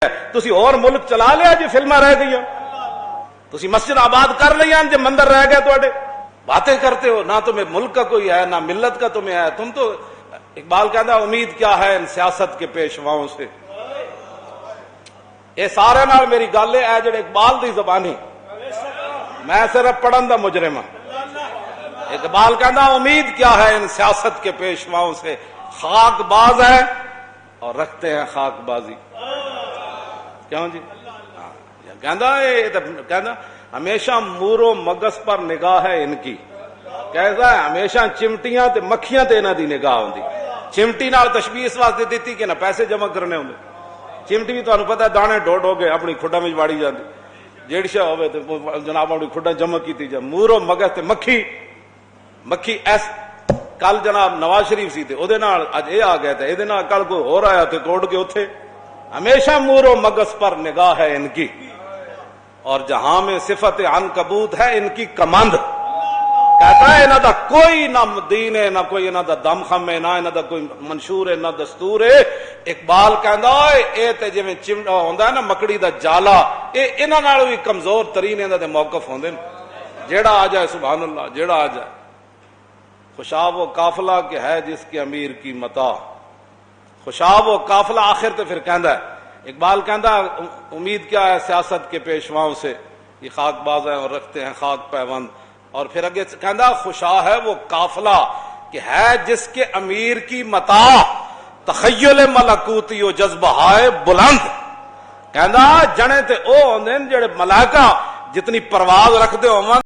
تسی اور ملک چلا لیا جی فلماں رہ گئی، تسی مسجد آباد کر لیا جی مندر رہ گئے تواڈے، باتیں کرتے ہو، نہ تمہیں ملک کا کوئی ہے نہ ملت کا تمہیں ہے. تم تو اقبال کہتا ہے امید کیا ہے ان سیاست کے پیشواؤں سے. اے سارے نال میری گل ہے، اے جڑے اقبال دی زبانی، میں صرف پڑھن دا مجرم ہاں. اقبال کہتا امید کیا ہے ان سیاست کے پیشواؤں سے، خاک باز ہے اور رکھتے ہیں خاک بازی. کیوں جی؟ کہنا ہمیشہ مور و مگس پر نگاہ ہے ان کی. کہتا ہے ہمیشہ چمٹیاں تے مکھیاں تے انہاں دی نگاہ ہوندی. چمٹی نال تشبیہ اس واسطے دیتی کہ نہ پیسے جمع کرنے ہوندے. چمٹی بھی تانوں پتہ ہے دانے ڈو ڈو کے اپنی کھڈاں وچ واڑی جاندی، جیڑی شے ہوے تے جناب اپنی کھڈاں جمع کیتی جا. مور و مگس تے مکھی ایس کل جناب نواز شریف سی تے او دے نال اج اے آ گیا تے اے دے نال کل کوئی ہور آیا تے توڑ کے اوتھے. ہمیشہ مور و مگس پر نگاہ ہے ان کی، اور جہاں میں صفت عنکبوت ہے ان کی کمند. کہتا ہے انہاں دا کوئی نہ دین ہے نہ کوئی انہاں دا دم خم ہے نہ انہاں دا کوئی منشور ہے نہ دستور ہے. اقبال کہندا اے تے جویں چمڑا ہوندا ہے نا مکڑی دا جالا، اے انہاں نال وی کمزور ترین انہاں دے موقف ہوندے نے. جیڑا آ جائے سبحان اللہ، جیڑا آ جائے. خوشاب و قافلہ کہ ہے جس کے امیر کی متاع، خوشاب و قافلہ. آخر تے پھر کہندا ہے اقبال کہندا امید کیا ہے سیاست کے پیشواؤں سے، یہ خاک باز ہیں اور رکھتے ہیں خاک پیوند. اور پھر اگے کہندا خوشا ہے وہ قافلہ کہ ہے جس کے امیر کی متاع، تخیل ملکوتی و جذبہائے بلند. کہندا جنے تے او ہوندے جڑے ملائکہ جتنی پرواز رکھتے ہو